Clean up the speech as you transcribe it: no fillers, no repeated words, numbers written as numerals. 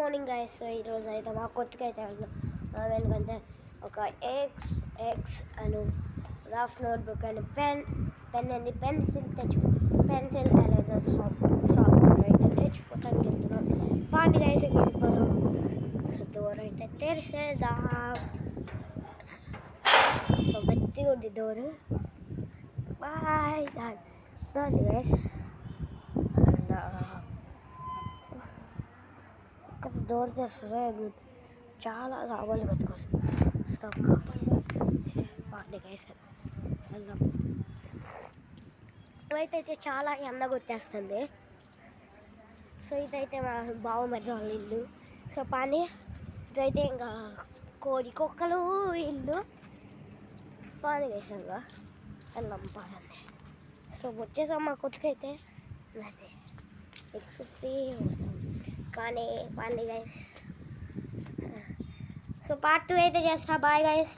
Morning guys. ఈరోజు అయితే మా కొత్తగా అయితే వెళ్దాం. ఎందుకంటే ఒక ఎగ్స్ అని రఫ్ నోట్బుక్ అని పెన్ అండి పెన్సిల్ ఎరేజర్ షాప్ అయితే తెచ్చిపోతానికి వెళ్తున్నాం. పాండి గైస్ వెళ్ళిపోదాం. డోర్ అయితే తెరిసేద్దాం. సో గట్టిగా ఉంది డోర్. బాయ్ దాన్ని గైస్. ఇక్కడ డోర్ తెరిస్తే చాలా సామాన్లు బతుకొస్తాం బాగుంది గైస్. వెళ్దాం. ఇవైతే చాలా ఎండగా వచ్చేస్తుంది. సో ఇదైతే మా బావమరిది వాళ్ళ ఇల్లు. సో పాని ఇదైతే ఇంకా కుక్కలు ఇల్లు పాని వేసాగా వెళ్దాం పాడండి. సో వచ్చేసాం మా కొట్టుకైతే అదే ఎగ్స్ ఫ్రీ కానీ పాండి గైస్. సో పార్ట్ 2 అయితే చేస్తా. Bye guys.